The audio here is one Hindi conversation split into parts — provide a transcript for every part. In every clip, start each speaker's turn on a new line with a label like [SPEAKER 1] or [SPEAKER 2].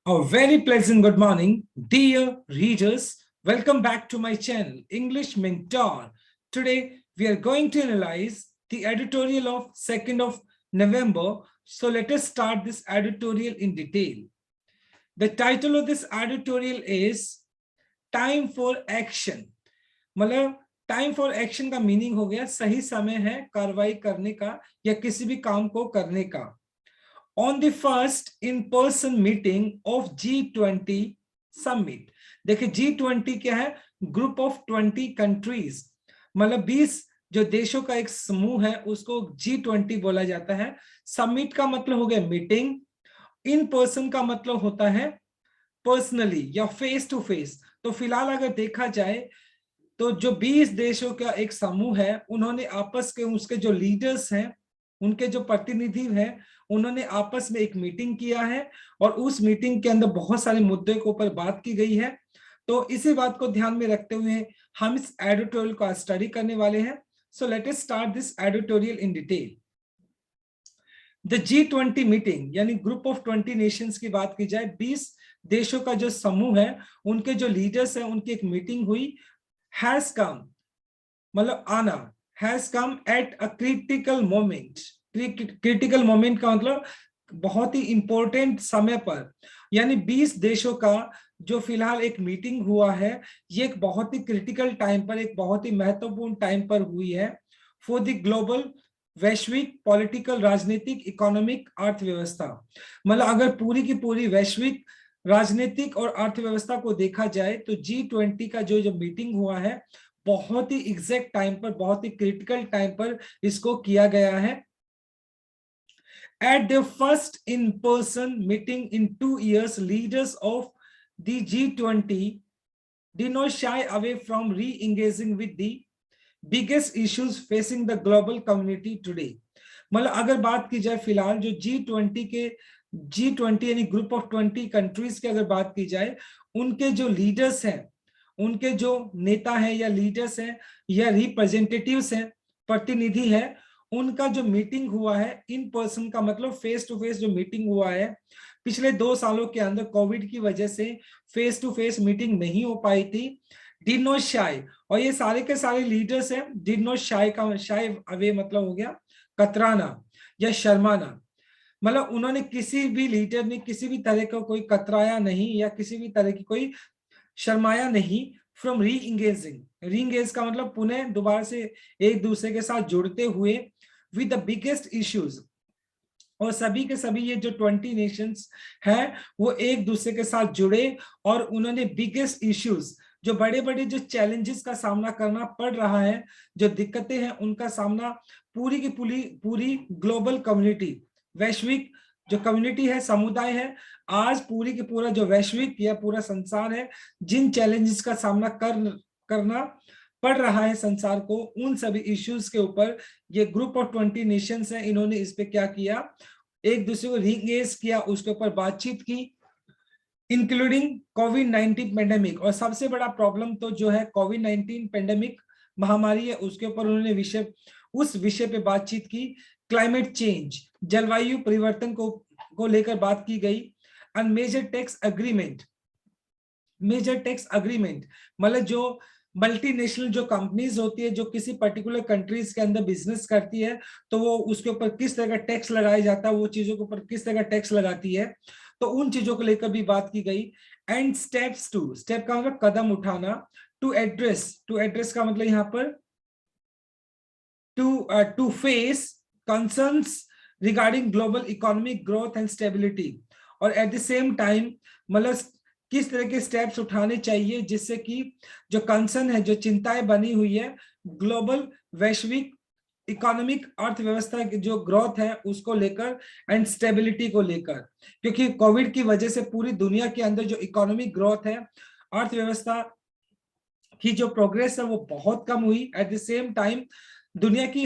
[SPEAKER 1] A very pleasant good morning, dear readers. Welcome back to my channel, English Mentor. Today, we are going to analyze the editorial of 2nd of November. So let us start this editorial in detail. The title of this editorial is Time for Action. मतलब टाइम फॉर एक्शन का मीनिंग हो गया सही समय है कार्रवाई करने का या किसी भी काम को करने का। On the first in-person meeting of G20 summit, देखिए G20 क्या है? ग्रुप ऑफ 20 कंट्रीज, मतलब 20 जो देशों का एक समूह है उसको G20 बोला जाता है। समिट का मतलब हो गया मीटिंग, इन पर्सन का मतलब होता है पर्सनली या फेस टू फेस। तो फिलहाल अगर देखा जाए तो जो 20 देशों का एक समूह है, उन्होंने आपस के उसके जो लीडर्स हैं, उनके जो प्रतिनिधि हैं, उन्होंने आपस में एक मीटिंग किया है और उस मीटिंग के अंदर बहुत सारे मुद्दे के ऊपर बात की गई है। तो इसी बात को ध्यान में रखते हुए हम इस एडिटोरियल का स्टडी करने वाले हैं। So let us start this editorial in detail. The G20 meeting यानी ग्रुप ऑफ 20 नेशंस की बात की जाए, 20 देशों का जो समूह है, उनके जो लीडर्स हैं, उनकी एक मीटिंग हुई। has come मतलब आना, has come at a critical moment। Critical moment का मतलब बहुत ही इंपॉर्टेंट समय पर, यानी 20 देशों का जो फिलहाल एक मीटिंग हुआ है, ये एक बहुत ही क्रिटिकल टाइम पर, एक बहुत ही महत्वपूर्ण टाइम पर हुई है। फॉर द ग्लोबल वैश्विक पॉलिटिकल राजनीतिक इकोनॉमिक अर्थव्यवस्था, मतलब अगर पूरी की पूरी वैश्विक राजनीतिक और अर्थव्यवस्था को देखा जाए तो G20 का जो मीटिंग हुआ है, बहुत ही एग्जैक्ट टाइम पर, बहुत ही क्रिटिकल टाइम पर इसको किया गया है। At their first in-person meeting in 2 years, leaders of the G20 did not shy away from re-engaging with the biggest issues facing the global community today। मतलब अगर बात की जाए फिलहाल जो G20 यानी ग्रुप ऑफ 20 कंट्रीज की अगर बात की जाए, उनके जो लीडर्स हैं, उनके जो नेता हैं या लीडर्स हैं या रिप्रेजेंटेटिव्स हैं, प्रतिनिधि है, उनका जो मीटिंग हुआ है इन पर्सन का मतलब फेस टू फेस जो मीटिंग हुआ है, पिछले 2 सालों के अंदर कोविड की वजह से फेस टू फेस मीटिंग नहीं हो पाई थी। डिड नॉट शाई, और ये सारे के सारे लीडर्स हैं। डिड नॉट शाई का शाई अवे मतलब हो गया कतराना या शर्माना, मतलब उन्होंने किसी भी लीडर ने किसी भी तरह का कोई कतराया नहीं या किसी भी तरह की कोई शर्माया नहीं। फ्रॉम री इंगेज का मतलब पुनः दोबारा से एक दूसरे के साथ जुड़ते हुए विद द बिगेस्ट इश्यूज, और सभी के सभी ये जो 20 नेशंस हैं वो एक दूसरे के साथ जुड़े और उन्होंने बिगेस्ट इश्यूज, जो बड़े बड़े जो चैलेंजेस का सामना करना पड़ रहा है, जो दिक्कतें हैं, उनका सामना पूरी की पूरी ग्लोबल कम्युनिटी, वैश्विक जो कम्युनिटी है, समुदाय है, आज पूरी की पूरा जो वैश्विक या पूरा संसार है, जिन चैलेंजेस का सामना करना पड़ रहा है संसार को, उन सभी इश्यूज के ऊपर ये ग्रुप ऑफ 20 नेशंस हैं, इन्होंने इस पे क्या किया, एक दूसरे को रीएंगेज किया, उसके ऊपर बातचीत की, इंक्लूडिंग कोविड-19 पेंडेमिक। और सबसे बड़ा प्रॉब्लम तो जो है कोविड-19 पेंडेमिक महामारी है, उसके ऊपर उन्होंने उस विषय पे बातचीत की। क्लाइमेट चेंज, जलवायु परिवर्तन को लेकर बात की गई। एंड मेजर टैक्स अग्रीमेंट मतलब जो मल्टीनेशनल जो कंपनीज होती है, जो किसी पर्टिकुलर कंट्रीज के अंदर बिजनेस करती है, तो वो उसके ऊपर किस तरह का टैक्स लगाया जाता है, वो चीजों के ऊपर किस तरह का टैक्स लगाती है, तो उन चीजों को लेकर भी बात की गई। एंड स्टेप का मतलब कदम उठाना। टू एड्रेस का मतलब यहाँ पर to face concerns regarding global economic growth and stability, और एट द सेम टाइम मतलब किस तरह के स्टेप्स उठाने चाहिए जिससे कि जो कंसर्न है, जो चिंताएं बनी हुई है ग्लोबल वैश्विक इकोनॉमिक अर्थव्यवस्था की जो ग्रोथ है उसको लेकर एंड स्टेबिलिटी को लेकर, क्योंकि कोविड की वजह से पूरी दुनिया के अंदर जो इकोनॉमिक ग्रोथ है, अर्थव्यवस्था की जो प्रोग्रेस है वो बहुत कम हुई। एट द सेम टाइम दुनिया की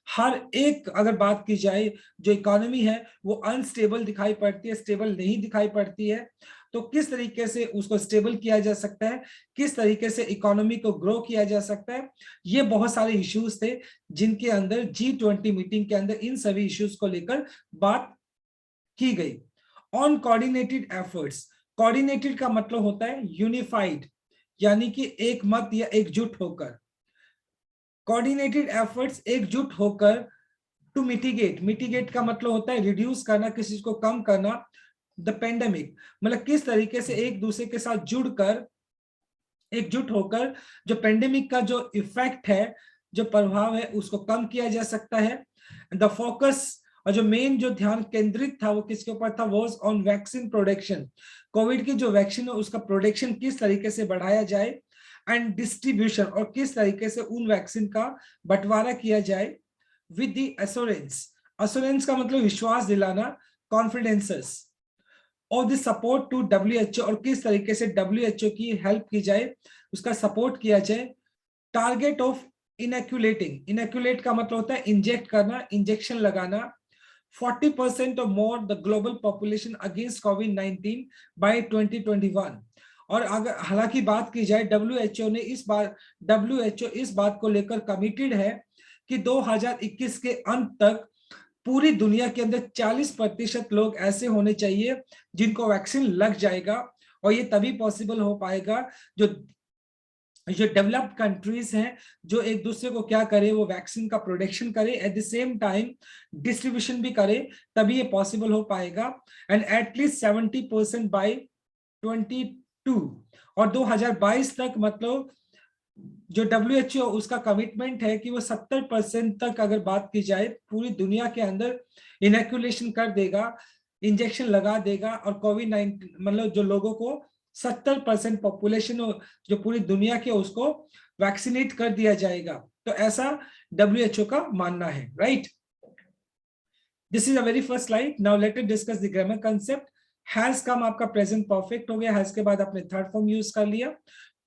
[SPEAKER 1] हर एक अगर बात की जाए जो इकोनॉमी है वो अनस्टेबल दिखाई पड़ती है, स्टेबल नहीं दिखाई पड़ती है। तो किस तरीके से उसको स्टेबल किया जा सकता है, किस तरीके से इकोनॉमी को ग्रो किया जा सकता है, ये बहुत सारे इश्यूज थे जिनके अंदर G20 मीटिंग के अंदर इन सभी इश्यूज को लेकर बात की गई। On coordinated efforts. कोऑर्डिनेटेड का मतलब होता है यूनिफाइड, यानी कि एक मत या एकजुट होकर। कोऑर्डिनेटेड एफर्ट्स एकजुट होकर टू मिटिगेट, मिटिगेट का मतलब होता है रिड्यूस करना, किसी चीज को कम करना, द पेंडेमिक, मतलब किस तरीके से एक दूसरे के साथ जुड़कर, एकजुट होकर जो पेंडेमिक का जो इफेक्ट है, जो प्रभाव है, उसको कम किया जा सकता है। द फोकस, और जो मेन जो ध्यान केंद्रित था वो किसके ऊपर था, was on vaccine production. Covid की जो वैक्सीन है उसका प्रोडक्शन किस तरीके से बढ़ाया जाए, एंड डिस्ट्रीब्यूशन, और किस तरीके से उन वैक्सीन का बंटवारा किया जाए, विद द एश्योरेंस, एश्योरेंस का मतलब विश्वास दिलाना, कॉन्फिडेंसेस, और द सपोर्ट टू WHO, और किस तरीके से WHO की हेल्प की जाए, उसका सपोर्ट किया जाए। टारगेट ऑफ इनएक्यूलेटिंग, इनएक्यूलेट का मतलब होता है इंजेक्ट करना, इंजेक्शन लगाना, 40% और more the global population against कोविड-19 बाय 2021। और अगर हालांकि बात की जाए WHO ने WHO इस बात को लेकर कमिटेड है कि 2021 के अंत तक पूरी दुनिया के अंदर 40% लोग ऐसे होने चाहिए जिनको वैक्सीन लग जाएगा, और ये तभी पॉसिबल हो पाएगा जो जो डेवलप्ड कंट्रीज हैं, जो एक दूसरे को क्या करे, वो वैक्सीन का प्रोडक्शन करे, eight the same time distribution भी करे, तभी ये पॉसिबल हो पाएगा। एंड एटलीस्ट 70% बाय 22, और 2022 तक, मतलब जो WHO उसका कमिटमेंट है कि वो 70% तक अगर बात की जाए पूरी दुनिया के अंदर इनएक्यूलेशन कर देगा, इंजेक्शन लगा देगा, और कोविड-19 मतलब जो लोगों को 70% पॉपुलेशन जो पूरी दुनिया के उसको वैक्सीनेट कर दिया जाएगा। तो ऐसा WHO का मानना है, right. This is a very first slide. Now let us discuss the grammar concept. Has come आपका प्रेजेंट परफेक्ट हो गया, हैज के बाद आपने थर्ड फॉर्म यूज कर लिया।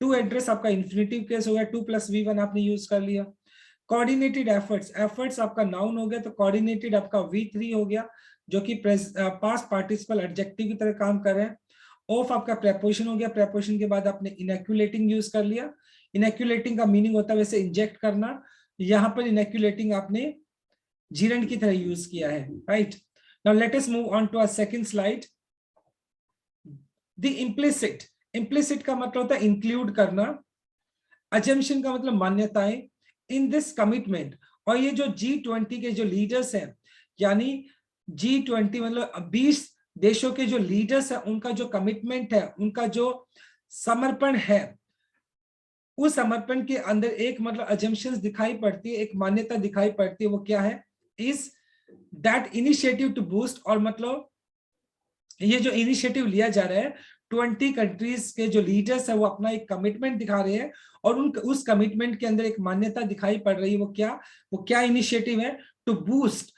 [SPEAKER 1] टू एड्रेस आपका इन्फिनिटिव केस हो गया, 2+V1 आपने यूज कर लिया। कोऑर्डिनेटेड एफर्ट्स, एफर्ट्स आपका नाउन हो गया, तो कोऑर्डिनेटेड आपका V3 हो गया, जो कि पास्ट पार्टिसिपल एडजेक्टिव की तरह काम कर रहे हैं। ऑफ आपका प्रेपोजिशन हो गया, प्रेपोजिशन के बाद आपने इनएक्यूलेटिंग यूज कर लिया। इनएक्यूलेटिंग का मीनिंग होता है वैसे इंजेक्ट करना, यहाँ पर इनएक्यूलेटिंग आपने जीरेंड की तरह यूज किया है, right. Now let us move on to our second slide. The implicit, implicit का मतलब होता है इंक्लूड करना, अजम्पशन का मतलब मान्यताएं, इन दिस कमिटमेंट। और ये जो G20 के जो लीडर्स हैं, यानी G20 मतलब 20 देशों के जो लीडर्स हैं, उनका जो कमिटमेंट है, उनका जो समर्पण है, उस समर्पण के अंदर एक मतलब अजम्पशंस दिखाई पड़ती है, एक मान्यता दिखाई पड़ती है। वो क्या है, is that initiative to boost, और मतलब ये जो इनिशिएटिव लिया जा रहा है, 20 कंट्रीज के जो लीडर्स है वो अपना एक कमिटमेंट दिखा रहे हैं, और उस कमिटमेंट के अंदर एक मान्यता दिखाई पड़ रही है। वो क्या इनिशिएटिव है, टू बूस्ट,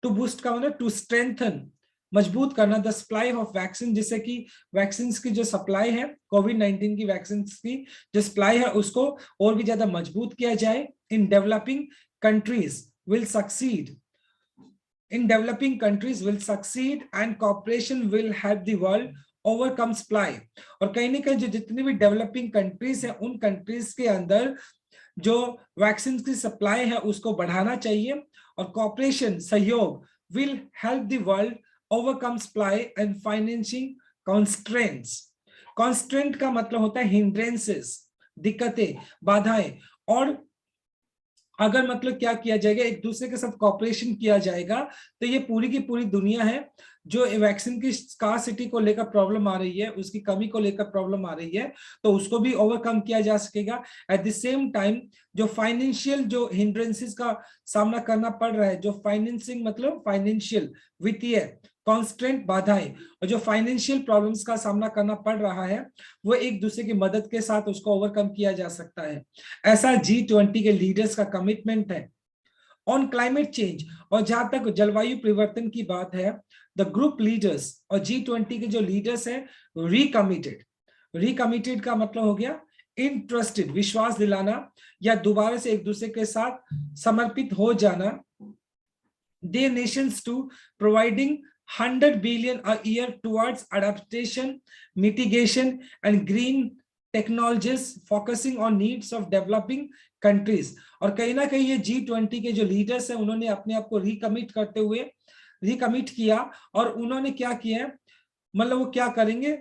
[SPEAKER 1] टू बूस्ट का मतलब टू स्ट्रेंथन, मजबूत करना, द सप्लाई ऑफ वैक्सीन, जिससे कि वैक्सीन की जो सप्लाई है, कोविड-19 की वैक्सीन की जो सप्लाई है, उसको और भी ज्यादा मजबूत किया जाए। In developing countries will succeed, in developing countries will succeed and cooperation will help the world overcome supply। और कहीं ना कहीं जो जितनी भी डेवलपिंग कंट्रीज हैं, उन कंट्रीज के अंदर जो वैक्सीन की सप्लाई है उसको बढ़ाना चाहिए, और कॉपरेशन, सहयोग, will help the world overcome supply and financing constraints. Constraint का मतलब होता है हिंड्रेंसेस, दिक्कतें, बाधाएं, और अगर मतलब क्या किया जाएगा, एक दूसरे के साथ कॉपरेशन किया जाएगा, तो ये पूरी की पूरी दुनिया है जो वैक्सीन की स्कार्सिटी को लेकर प्रॉब्लम आ रही है, उसकी कमी को लेकर प्रॉब्लम आ रही है, तो उसको भी ओवरकम किया जा सकेगा। एट द सेम टाइम जो फाइनेंशियल जो हिंड्रेंसेस का सामना करना पड़ रहा है, जो फाइनेंसिंग मतलब फाइनेंशियल, वित्तीय कॉन्स्ट्रेंट, बाधाएं, और जो फाइनेंशियल प्रॉब्लम्स का सामना करना पड़ रहा है, वो एक दूसरे की मदद के साथ उसको ओवरकम किया जा सकता है। ऐसा G20 के लीडर्स का कमिटमेंट है। ऑन क्लाइमेट चेंज, और जहां तक जलवायु परिवर्तन की बात है, द ग्रुप लीडर्स और G20 के जो लीडर्स हैं, रिकमिटेड, रिकमिटेड का मतलब हो गया इंटरेस्टेड, विश्वास दिलाना, या दोबारा से एक दूसरे के साथ समर्पित हो जाना। their nations to providing 100 billion a year towards adaptation, mitigation and green technologies focusing on needs of developing countries। और कहीं ना कहीं ये G20 के जो लीडर्स हैं, उन्होंने अपने आप को रिकमिट किया, और उन्होंने क्या किया है, मतलब वो क्या करेंगे,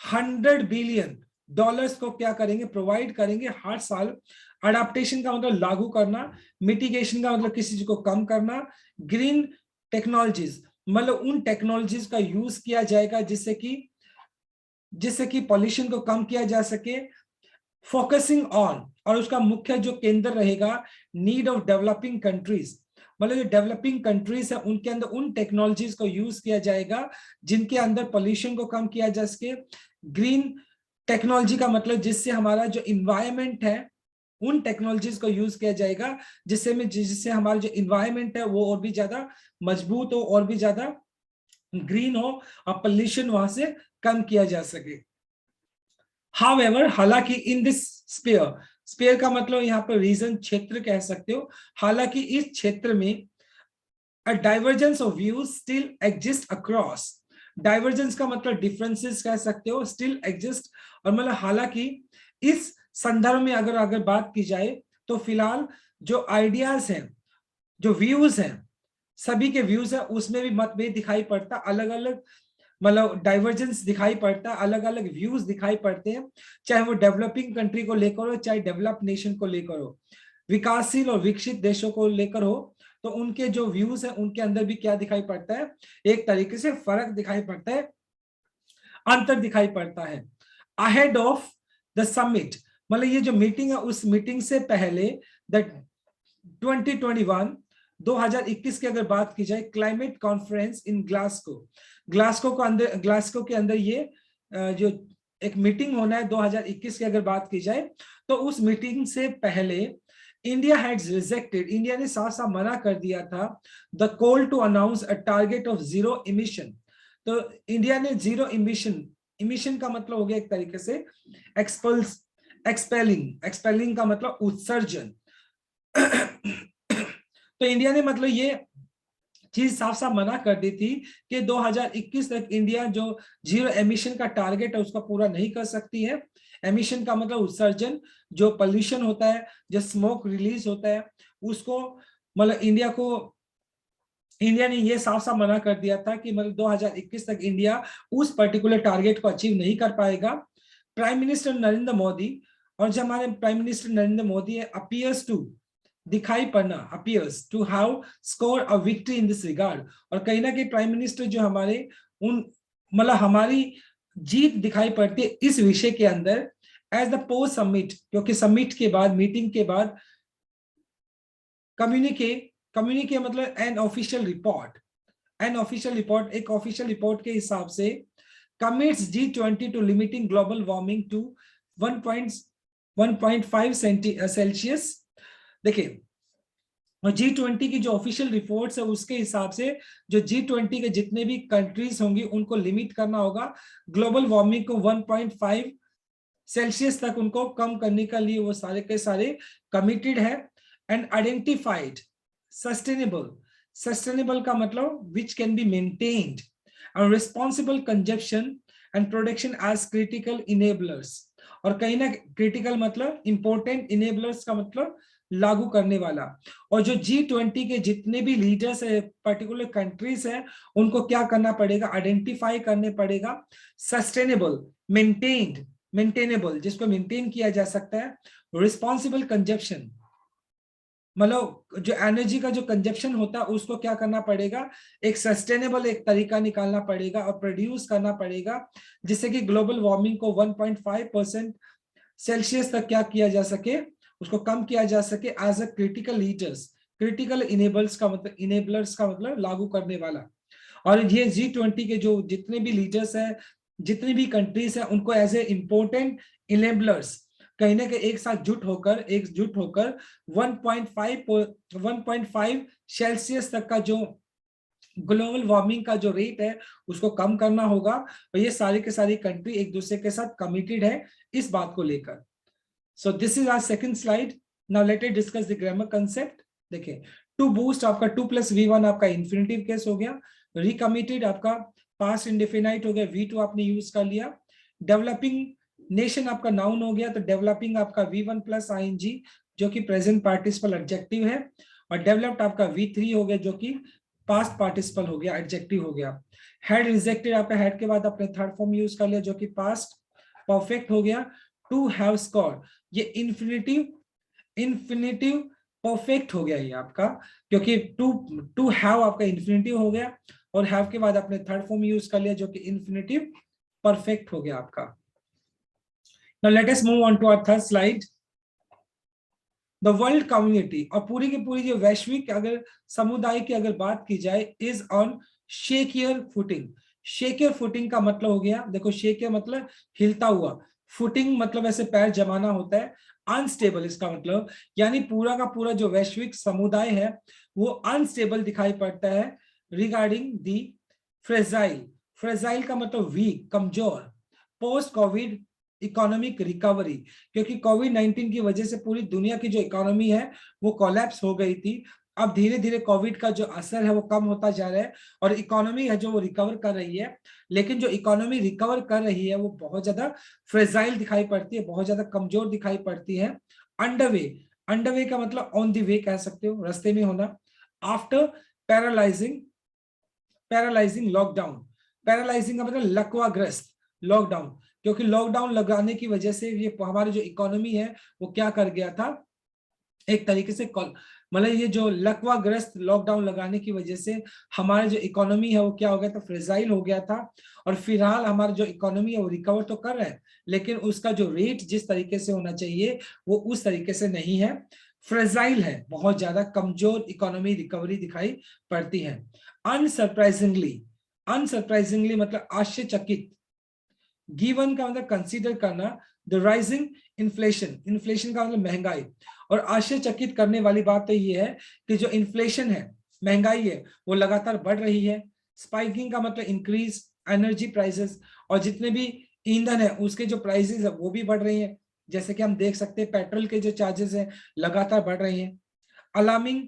[SPEAKER 1] 100 बिलियन डॉलर्स को क्या करेंगे, प्रोवाइड करेंगे हर साल। अडाप्टेशन का मतलब लागू करना, मिटिगेशन का मतलब किसी चीज को कम करना, ग्रीन टेक्नोलॉजीज मतलब उन टेक्नोलॉजीज का यूज किया जाएगा जिससे कि पॉल्यूशन को कम किया जा सके। फोकसिंग ऑन, और उसका मुख्य जो केंद्र रहेगा, नीड ऑफ डेवलपिंग कंट्रीज, मतलब जो डेवलपिंग कंट्रीज है उनके अंदर उन टेक्नोलॉजीज को यूज किया जाएगा जिनके अंदर पॉल्यूशन को कम किया जा सके। ग्रीन टेक्नोलॉजी का मतलब जिससे हमारा जो इन्वायरमेंट है, उन टेक्नोलॉजीज को यूज किया जाएगा जिससे हमारा जो इन्वायरमेंट है वो और भी ज्यादा मजबूत हो, और भी ज्यादा ग्रीन हो, और पोल्यूशन वहां से कम किया जा सके। However, हालांकि इन दिस स्पेयर, स्पेयर का मतलब यहाँ पर रीजन, क्षेत्र कह सकते हो, हालांकि इस क्षेत्र में a divergence of views still exist across, divergence का मतलब डिफरेंसेस कह सकते हो, स्टिल एग्जिस्ट, और मतलब हालांकि इस संदर्भ में अगर बात की जाए तो फिलहाल जो आइडियाज हैं, जो व्यूज हैं, सभी के व्यूज है उसमें भी मतभेद दिखाई पड़ता, अलग अलग मतलब डाइवर्जेंस दिखाई पड़ता है, अलग अलग व्यूज दिखाई पड़ते हैं, चाहे वो डेवलपिंग कंट्री को लेकर हो, चाहे डेवलप नेशन को लेकर हो, विकासशील और विकसित देशों को लेकर हो, तो उनके जो व्यूज है उनके अंदर भी क्या दिखाई पड़ता है, एक तरीके से फर्क दिखाई पड़ता है, अंतर दिखाई पड़ता है। अहेड ऑफ द समिट, मतलब ये जो मीटिंग है उस मीटिंग से पहले, द 2021 की अगर बात की जाए, क्लाइमेट कॉन्फ्रेंस इन ग्लासगो के अंदर ये जो एक मीटिंग होना है 2021 की अगर बात की जाए, तो उस मीटिंग से पहले इंडिया हैड्स रिजेक्टेड, इंडिया ने साफ साफ मना कर दिया था, the call to announce a target of zero emission. तो इंडिया ने जीरो इमिशन, इमिशन का मतलब हो गया एक तरीके से एक्सपेलिंग का मतलब उत्सर्जन। तो इंडिया ने मतलब ये चीज साफ साफ मना कर दी थी कि 2021 तक इंडिया जो जीरो एमिशन का टारगेट है उसका पूरा नहीं कर सकती है। एमिशन का मतलब उत्सर्जन, जो पोल्यूशन होता है, जो स्मोक रिलीज होता है, उसको मतलब इंडिया ने ये साफ साफ मना कर दिया था कि मतलब 2021 तक इंडिया उस पर्टिकुलर टारगेट को अचीव नहीं कर पाएगा। प्राइम मिनिस्टर नरेंद्र मोदी, और जो हमारे प्राइम मिनिस्टर नरेंद्र मोदी है, दिखाई पड़ना, appears to have score a victory in this regard, और कहीं ना कहीं प्राइम मिनिस्टर जो हमारे उन मतलब हमारी जीत दिखाई पड़ती है इस विषय के अंदर, एज द पोस्ट समिट, क्योंकि समिट के बाद, मीटिंग के बाद कम्युनिके मतलब एन ऑफिशियल रिपोर्ट, एक ऑफिशियल रिपोर्ट के हिसाब से commits G20 to limiting global warming to 1.5 Celsius. देखिए, और G20 की जो ऑफिशियल रिपोर्ट्स है उसके हिसाब से जो G20 के जितने भी कंट्रीज होंगी उनको लिमिट करना होगा, ग्लोबल वार्मिंग को 1.5 सेल्सियस तक उनको कम करने के लिए वो सारे के सारे कमिटेड है। एंड आइडेंटिफाइड सस्टेनेबल का मतलब विच कैन बी मेंटेन्ड, और responsible consumption and production as critical enablers, और कहीं ना क्रिटिकल मतलब इंपॉर्टेंट, इनेबलर्स का मतलब लागू करने वाला। और जो G20 के जितने भी लीडर्स है, पर्टिकुलर कंट्रीज है, उनको क्या करना पड़ेगा, आइडेंटिफाई करने पड़ेगा सस्टेनेबल, मेंटेनेबल जिसको मेंटेन किया जा सकता है, रिस्पॉन्सिबल कंजप्शन मतलब जो एनर्जी का जो कंजप्शन होता है उसको क्या करना पड़ेगा, एक सस्टेनेबल एक तरीका निकालना पड़ेगा और प्रोड्यूस करना पड़ेगा, जिससे कि ग्लोबल वार्मिंग को 1.5% सेल्सियस तक क्या किया जा सके, उसको कम किया जा सके, as a critical leaders, critical enablers का मतलब लागू करने वाला। और ये G20 के जो जितने भी लीडर्स हैं, जितनी भी कंट्रीज हैं, उनको एज ए इंपॉर्टेंट इनेबलर्स कहीं ना कहीं एकजुट होकर 1.5 सेल्सियस तक का जो ग्लोबल वार्मिंग का जो रेट है उसको कम करना होगा। और ये सारी के सारी कंट्री एक दूसरे के साथ कमिटेड है इस बात को लेकर। So this is our second slide. Now let us discuss the grammar concept. देखिए, टू बूस्ट आपका 2+V1 आपका इन्फिनिटिव केस हो गया, रिकमिटेड आपका पास्ट इंडेफिनाइट हो गया, V2 आपने यूज कर लिया, डेवलपिंग नेशन आपका नाउन हो गया, तो डेवलपिंग आपका V1 प्लस ing जो कि प्रेजेंट पार्टिसिपल एडजेक्टिव है, और डेवलप्ड आपका V3 हो गया जो कि पास्ट पार्टिसिपल हो गया, एडजेक्टिव हो गया। हैड रिजेक्टेड, आपने हैड के बाद अपने थर्ड फॉर्म यूज कर लिया जो कि पास्ट परफेक्ट हो गया। टू हैव स्कोर्ड, ये इन्फिनिटिव परफेक्ट हो गया ये आपका, क्योंकि टू टू हैव आपका इन्फिनिटिव हो गया और हैव के बाद आपने थर्ड फॉर्म यूज कर लिया जो कि इन्फिनिटिव परफेक्ट हो गया आपका। Now let us move on to our third slide. The world community, और पूरी की पूरी जो वैश्विक अगर समुदाय की अगर बात की जाए, इज ऑन शेकियर फुटिंग। शेकियर फुटिंग का मतलब हो गया, देखो शेकियर मतलब हिलता हुआ, फुटिंग मतलब ऐसे पैर जमाना होता है, अनस्टेबल इसका मतलब, यानी पूरा का पूरा जो वैश्विक समुदाय है वो अनस्टेबल दिखाई पड़ता है रिगार्डिंग दी फ्रेजाइल। फ्रेजाइल का मतलब वीक, कमजोर, पोस्ट कोविड इकोनॉमिक रिकवरी, क्योंकि कोविड 19 की वजह से पूरी दुनिया की जो इकोनॉमी है वो कोलैप्स हो गई थी। अब धीरे धीरे कोविड का जो असर है वो कम होता जा रहा है और इकोनॉमी है जो वो रिकवर कर रही है, लेकिन जो इकोनॉमी रिकवर कर रही है वो बहुत ज्यादा फ्रेजाइल दिखाई पड़ती है, बहुत ज्यादा कमजोर दिखाई पड़ती है। अंडरवे, अंडरवे का मतलब ऑन द वे कह सकते हो, रास्ते में होना। After paralysing, paralysing lockdown, paralysing का मतलब लकवाग्रस्त लॉकडाउन, क्योंकि लॉकडाउन लगाने की वजह से ये हमारी जो इकोनॉमी है वो क्या कर गया था, एक तरीके से मतलब ये जो लकवाग्रस्त लॉकडाउन लगाने की वजह से हमारे जो इकोनॉमी है वो क्या हो गया था, फ्रेजाइल हो गया था। और फिलहाल हमारा जो इकोनॉमी है वो रिकवर तो कर रहा है, लेकिन उसका जो रेट जिस तरीके से होना चाहिए वो उस तरीके से नहीं है, फ्रेजाइल है, बहुत ज्यादा कमजोर इकोनॉमी रिकवरी दिखाई पड़ती है। अनसरप्राइजिंगली, अनसरप्राइजिंगली मतलब आश्चर्यचकित, गिवन का मतलब कंसीडर करना, द राइजिंग इन्फ्लेशन, इन्फ्लेशन का मतलब महंगाई, और आश्चर्यचकित करने वाली बात तो ये है कि जो इन्फ्लेशन है, महंगाई है, वो लगातार बढ़ रही है। स्पाइकिंग का मतलब इंक्रीज एनर्जी प्राइसेस, और जितने भी ईंधन है उसके जो प्राइसेस है वो भी बढ़ रही है, जैसे कि हम देख सकते हैं पेट्रोल के जो चार्जेस हैं लगातार बढ़ रही हैं। Alarming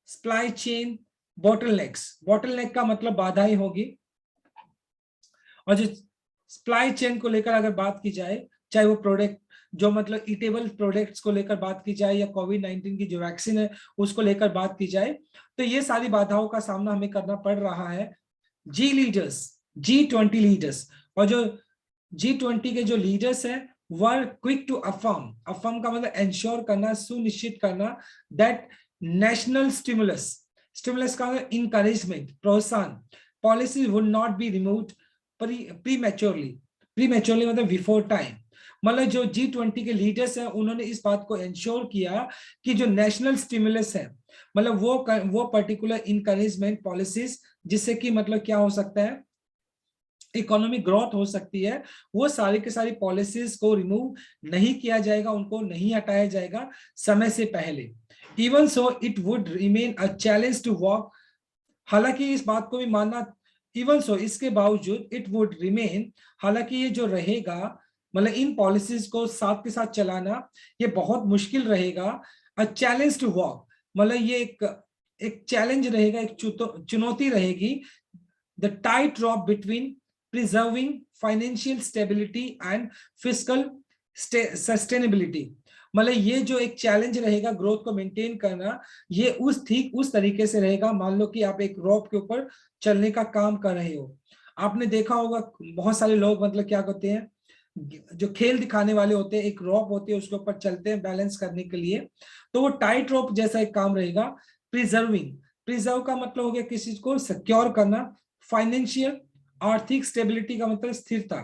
[SPEAKER 1] supply chain bottlenecks, bottleneck का मतलब बाधाएं होगी, और जो सप्लाई चेन को लेकर अगर बात की जाए, चाहे वो प्रोडक्ट जो मतलब ईटेबल प्रोडक्ट्स को लेकर बात की जाए या कोविड 19 की जो वैक्सीन है उसको लेकर बात की जाए, तो ये सारी बाधाओं का सामना हमें करना पड़ रहा है। जी लीडर्स, G20 लीडर्स, और जो G20 के जो लीडर्स हैं were quick to affirm, affirm का मतलब एंश्योर करना, सुनिश्चित करना, दैट नेशनल स्टिमुलस, स्टिमुलस का मतलब इंकरेजमेंट, प्रोत्साहन, policy would not be removed prematurely, prematurely मतलब बिफोर टाइम। मतलब जो G20 के लीडर्स हैं उन्होंने इस बात को इंश्योर किया कि जो नेशनल स्टिमुलस है, मतलब वो पर्टिकुलर इनकरेजमेंट पॉलिसीज जिससे कि मतलब क्या हो सकता है, इकोनॉमिक ग्रोथ हो सकती है, वो सारी की सारी पॉलिसीज को रिमूव नहीं किया जाएगा, उनको नहीं हटाया जाएगा समय से पहले। Even so it would remain a challenge to walk, हालांकि इस बात को भी मानना, इवन सो इसके बावजूद इट वुड रिमेन, हालांकि ये जो रहेगा, मतलब इन पॉलिसीज को साथ के साथ चलाना ये बहुत मुश्किल रहेगा। अ चैलेंज टू वॉक मतलब ये एक चैलेंज रहेगा, एक चुनौती रहेगी। The tight rope between preserving financial stability and fiscal sustainability, मतलब ये जो एक चैलेंज रहेगा ग्रोथ को मेंटेन करना, ये उस ठीक उस तरीके से रहेगा, मान लो कि आप एक रॉप के ऊपर चलने का काम कर रहे हो। आपने देखा होगा बहुत सारे लोग मतलब क्या करते हैं, जो खेल दिखाने वाले होते हैं, एक रॉप होती है उसके ऊपर चलते हैं बैलेंस करने के लिए, तो वो टाइट रॉप जैसा एक काम रहेगा। प्रिजर्विंग, प्रिजर्व का मतलब हो गया किसी चीज को सिक्योर करना, फाइनेंशियल आर्थिक स्टेबिलिटी का मतलब स्थिरता,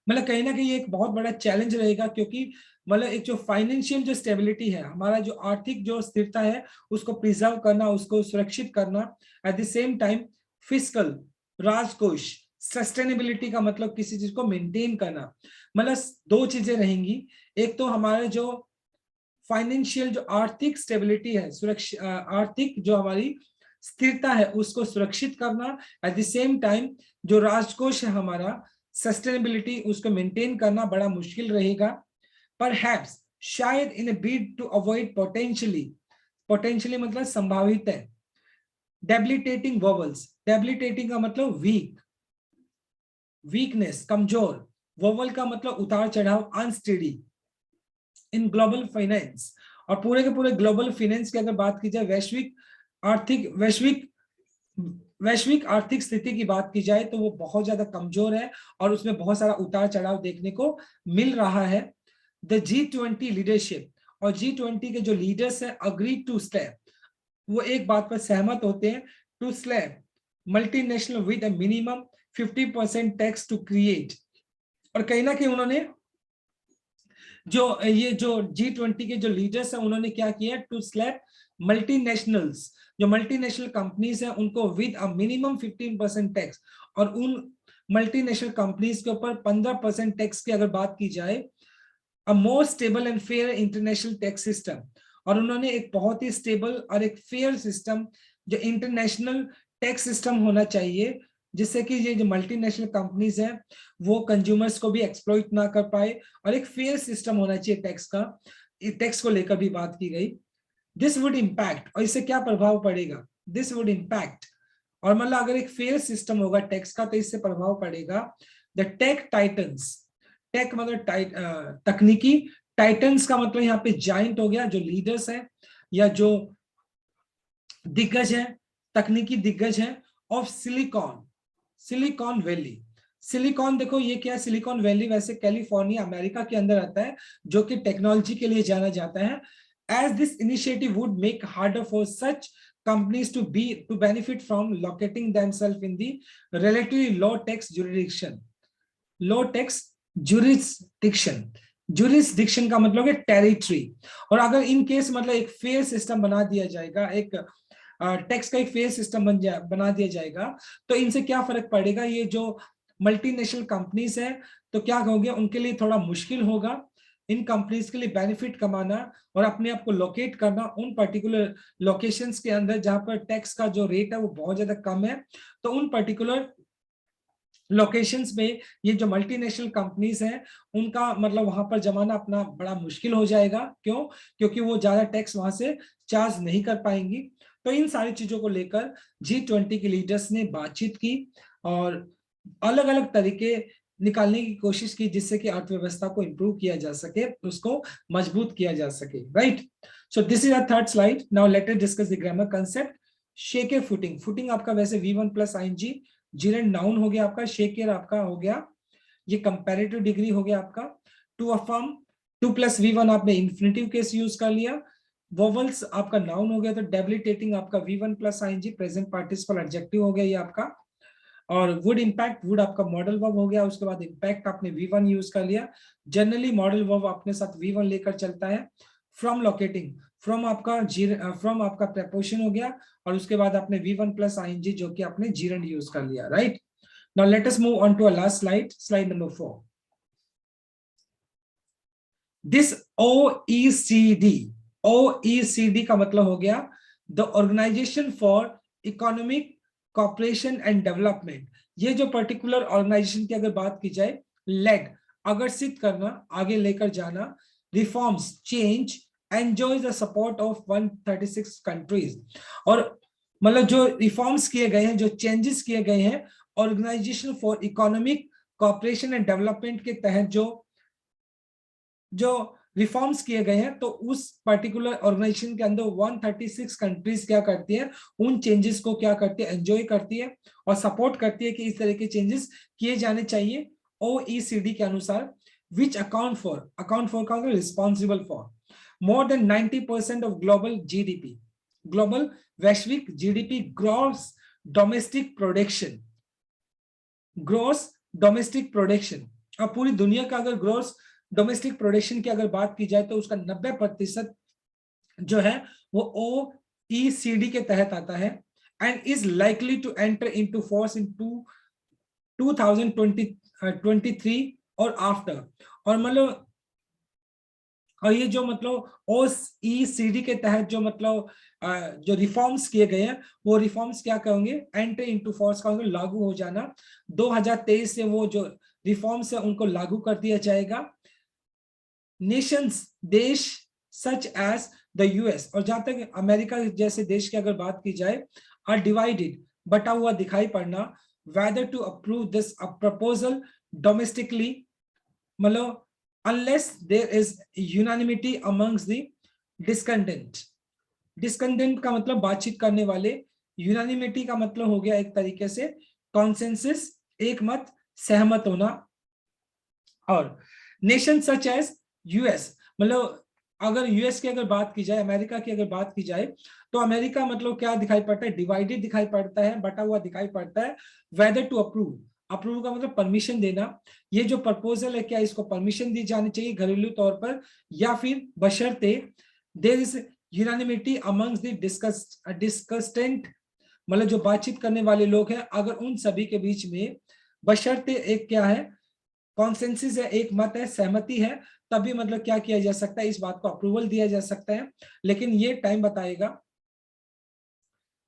[SPEAKER 1] मतलब कहीं ना कहीं एक बहुत बड़ा चैलेंज रहेगा, क्योंकि मतलब एक जो फाइनेंशियल जो स्टेबिलिटी है, हमारा जो आर्थिक जो स्थिरता है उसको प्रिजर्व करना, उसको सुरक्षित करना, eight the same time fiscal राजकोष, सस्टेनेबिलिटी का मतलब किसी चीज को मेंटेन करना, मतलब दो चीजें रहेंगी। एक तो हमारे जो फाइनेंशियल जो आर्थिक स्टेबिलिटी है, सुरक्षित आर्थिक जो हमारी स्थिरता है उसको सुरक्षित करना, एट द सेम टाइम जो राजकोष है हमारा सस्टेनेबिलिटी उसको मेंटेन करना बड़ा मुश्किल रहेगा। परहैप्स शायद in a bid to avoid potentially, potentially मतलब संभावित है, डेबिलिटेटिंग वोवल्स, डेबिलिटेटिंग का मतलब वीक, वीकनेस कमजोर, वोवल का मतलब उतार चढ़ाव, अनस्टेडी इन ग्लोबल फाइनेंस, और पूरे के पूरे ग्लोबल फाइनेंस की अगर बात की जाए, वैश्विक आर्थिक वैश्विक आर्थिक स्थिति की बात की जाए तो वो बहुत ज्यादा कमजोर है और उसमें बहुत सारा उतार चढ़ाव देखने को मिल रहा है। द G20 लीडरशिप और G20 के जो लीडर्स हैं अग्री टू स्लैब, वो एक बात पर सहमत होते हैं, to slab multinational with a minimum 50% tax to create. और कहीं ना कहीं उन्होंने जो G20 के जो लीडर्स हैं उन्होंने क्या किया, टू स्लैब मल्टीनेशनल्स, जो मल्टीनेशनल कंपनीज हैं उनको विद अ मिनिमम 15% टैक्स, और उन मल्टीनेशनल कंपनीज के ऊपर 15% टैक्स की अगर बात की जाए, a more stable and fair international tax system. और उन्होंने एक बहुत ही स्टेबल और एक फेयर सिस्टम, जो इंटरनेशनल टैक्स सिस्टम होना चाहिए, जिससे कि ये जो मल्टीनेशनल कंपनीज हैं वो कंज्यूमर्स को भी एक्सप्लॉइट ना कर पाए, और एक फेयर सिस्टम होना चाहिए टैक्स का। टैक्स को लेकर भी बात की गई। दिस वुड इम्पैक्ट, और इससे क्या प्रभाव पड़ेगा, दिस वुड इम्पैक्ट, और मतलब अगर एक फेयर सिस्टम होगा टैक्स का तो इससे प्रभाव पड़ेगा द टेक टाइटन्स। टेक मतलब तकनीकी, टाइटन्स का मतलब यहाँ पे जाइंट हो गया, जो लीडर्स है या जो दिग्गज है, तकनीकी दिग्गज है ऑफ सिलिकॉन वैली। सिलिकॉन, देखो ये क्या है, सिलिकॉन वैली वैसे कैलिफोर्निया अमेरिका के अंदर आता है, जो कि टेक्नोलॉजी के लिए जाना जाता है। As this initiative would make harder for such companies to benefit from locating themselves in the relatively low tax jurisdiction. Low tax jurisdiction का मतलब है टेरिटरी। और अगर इन केस मतलब एक फेयर सिस्टम बना दिया जाएगा, एक टैक्स का एक फेयर सिस्टम बना दिया जाएगा, तो इनसे क्या फर्क पड़ेगा, ये जो मल्टीनेशनल कंपनीज है तो क्या होगा, उनके लिए थोड़ा मुश्किल होगा इन कंपनीज के लिए बेनिफिट कमाना और अपने आप को लोकेट करना उन पर्टिकुलर लोकेशंस के अंदर जहां पर टैक्स का जो रेट है वो बहुत ज्यादा कम है। तो उन पर्टिकुलर लोकेशंस में ये जो मल्टीनेशनल कंपनीज हैं उनका मतलब वहां पर जमाना अपना बड़ा मुश्किल हो जाएगा। क्यों? क्योंकि वो ज्यादा टैक्स वहां से चार्ज नहीं कर पाएंगी। तो इन सारी चीजों को लेकर G20 के लीडर्स ने बातचीत की और अलग अलग तरीके निकालने की कोशिश की जिससे कि अर्थव्यवस्था को इंप्रूव किया जा सके, उसको मजबूत किया जा सके। Right, so this is a third slide. Now let us discuss the grammar concept. Shake A footing, footing आपका वैसे V1 प्लस आईएनजी, जीरेंड नाउन हो गया आपका, शेकेर आपका हो गया, ये कंपैरेटिव डिग्री हो गया आपका। टू अफर्म, 2 प्लस V1 आपने इन्फिनेटिव केस यूज कर लिया। वोवल्स आपका नाउन हो गया, तो डेबिलिटेटिंग आपका V1 plus ING, present participle adjective हो गया ये आपका। और वुड इम्पैक्ट, वुड आपका मॉडल वर्ब हो गया, उसके बाद इम्पैक्ट आपने V1 यूज कर लिया। जनरली मॉडल वर्ब अपने साथ V1 लेकर चलता है। फ्रॉम लोकेटिंग, फ्रॉम आपका प्रेपोजिशन हो गया, और उसके बाद आपने V1 प्लस आईएनजी जो कि आपने जीरेंड यूज कर लिया। Right, now let us move on to a last slide, slide number 4। This OECD का मतलब हो गया the organisation for economic cooperation and development. ये जो पर्टिकुलर ऑर्गेनाइजेशन की अगर बात की जाए, लेड अग्रसित करना, आगे लेकर जाना, reforms change, enjoy the support of 136 countries. और मतलब जो रिफॉर्म्स किए गए हैं, जो चेंजेस किए गए हैं organisation for economic cooperation and development के तहत जो रिफॉर्म्स किए गए हैं, तो उस पर्टिकुलर ऑर्गेनाइजेशन के अंदर 136 कंट्रीज क्या करती है, उन चेंजेस को क्या करती है, एंजॉय करती है और सपोर्ट करती है कि इस तरह के चेंजेस किए जाने चाहिए OECD के अनुसार। विच अकाउंट फॉर का responsible for more than 90% of global GDP, global वैश्विक GDP, gross domestic production, gross domestic production. अब पूरी दुनिया का अगर ग्रॉस डोमेस्टिक प्रोडक्शन की अगर बात की जाए तो उसका 90% जो है वो OECD के तहत आता है, and is likely to enter into force in 2023 और आफ्टर। और मतलब, और ये जो मतलब OECD के तहत जो मतलब जो रिफॉर्म्स किए गए हैं, वो रिफॉर्म्स क्या कहेंगे, एंटर इनटू फोर्स का लागू हो जाना। 2023 से वो जो रिफॉर्म्स है उनको लागू कर दिया जाएगा। नेशंस, देश सच एज द US, और जहां तक अमेरिका जैसे देश की अगर बात की जाए, आर डिवाइडेड, बटा हुआ दिखाई पड़ना, whether to approve this proposal domestically, मतलब unless there is unanimity amongst the discontent, discontent का मतलब बातचीत करने वाले, यूनानिमिटी का मतलब हो गया एक तरीके से कॉन्सेंसस, एक मत, सहमत होना, और नेशन सच एज यूएस, मतलब अगर यूएस की अगर बात की जाए, अमेरिका की अगर बात की जाए, तो अमेरिका मतलब क्या दिखाई पड़ता है, डिवाइडेड दिखाई पड़ता है, बटा हुआ दिखाई पड़ता है। वेदर टू अप्रूव, अप्रूव का मतलब परमिशन देना, ये जो प्रपोजल है क्या इसको परमिशन दी जानी चाहिए घरेलू तौर पर, या फिर बशर्ते there is unanimity amongst the discussant, मतलब जो बातचीत करने वाले लोग हैं, अगर उन सभी के बीच में बशर्ते एक क्या है, कॉन्सेंसिस है, एक मत है, सहमति है, तभी मतलब क्या किया जा सकता है, इस बात को अप्रूवल दिया जा सकता है। लेकिन ये टाइम बताएगा।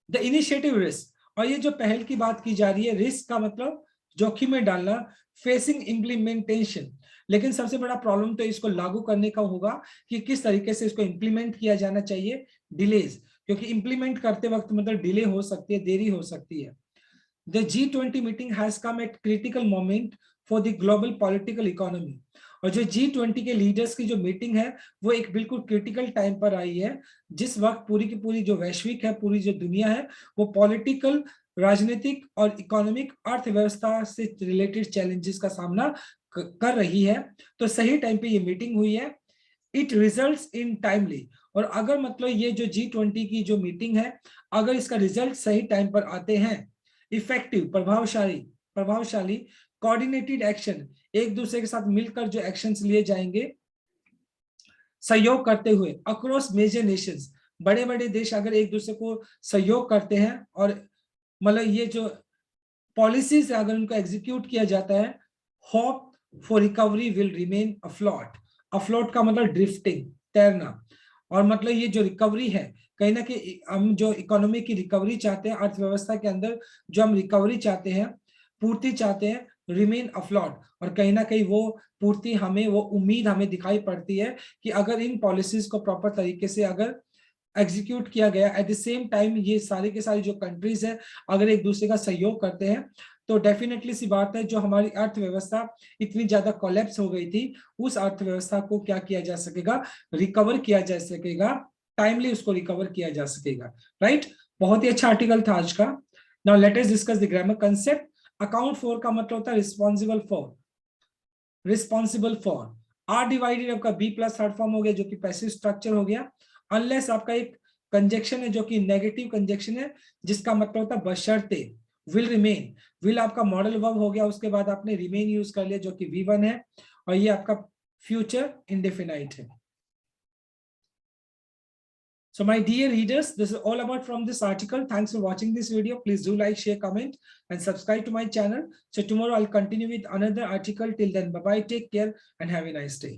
[SPEAKER 1] द इनिशिएटिव रिस्क, और ये जो पहल की बात की जा रही है, रिस्क का मतलब जोखिम में डालना, फेसिंग इम्प्लीमेंटेशन, लेकिन सबसे बड़ा प्रॉब्लम तो इसको लागू करने का होगा कि किस तरीके से इसको इंप्लीमेंट किया जाना चाहिए, डिलेज, क्योंकि इंप्लीमेंट करते वक्त मतलब डिले हो सकती है, देरी हो सकती है। The G20 meeting has come at critical moment for the global political economy. और जो G20 के लीडर्स की जो मीटिंग है वो एक बिल्कुल क्रिटिकल टाइम पर आई है, जिस वक्त पूरी की पूरी जो वैश्विक है, पूरी जो दुनिया है, वो पॉलिटिकल, राजनीतिक और इकोनॉमिक अर्थव्यवस्था से रिलेटेड चैलेंजेस का सामना कर रही है। तो सही टाइम पे ये मीटिंग हुई है। इट रिजल्ट्स इन टाइमली, और अगर मतलब ये जो G20 की जो मीटिंग है, अगर इसका रिजल्ट सही टाइम पर आते हैं, इफेक्टिव, प्रभावशाली, प्रभावशाली कोऑर्डिनेटेड एक्शन, एक दूसरे के साथ मिलकर जो एक्शंस लिए जाएंगे सहयोग करते हुए अक्रॉस मेजर नेशंस, बड़े बड़े देश अगर एक दूसरे को सहयोग करते हैं और मतलब ये जो पॉलिसीज अगर उनको एग्जीक्यूट किया जाता है, hope for recovery will remain afloat. Afloat का मतलब ड्रिफ्टिंग, तैरना, और मतलब ये जो रिकवरी है, कहीं ना कहीं हम जो इकोनॉमी की रिकवरी चाहते हैं, अर्थव्यवस्था के अंदर जो हम रिकवरी चाहते हैं, पूर्ति चाहते हैं, रिमेन अफ्लोट, और कहीं ना कहीं वो पूर्ति हमें, वो उम्मीद हमें दिखाई पड़ती है कि अगर इन पॉलिसीज को प्रॉपर तरीके से अगर एग्जीक्यूट किया गया, एट द सेम टाइम ये सारे के सारे जो कंट्रीज है अगर एक दूसरे का सहयोग करते हैं, तो डेफिनेटली सी बात है जो हमारी अर्थव्यवस्था इतनी ज्यादा कोलैप्स हो गई थी, उस अर्थव्यवस्था को क्या किया जा सकेगा, रिकवर किया जा सकेगा, टाइमली उसको रिकवर किया जा सकेगा। राइट, बहुत ही अच्छा आर्टिकल था आज का। Now let us discuss the grammar concept. Account for का मतलब होता है responsible for, responsible for, are divided आपका बी प्लस थर्ड फॉर्म हो गया जो कि पैसिव स्ट्रक्चर हो गया, अनलेस आपका एक कंजक्शन है जो कि नेगेटिव कंजक्शन है, जिसका मतलब होता है बशर्ते, विल रिमेन, विल आपका मॉडल वर्ब हो गया, उसके बाद आपने रिमेन यूज कर लिया जो कि V1 है, और ये आपका फ्यूचर इंडेफिनाइट है। So my dear readers, this is all about from this article. Thanks for watching this video. Please do like, share, comment, and subscribe to my channel. So tomorrow I'll continue with another article. Till then, bye bye, take care, and have a nice day.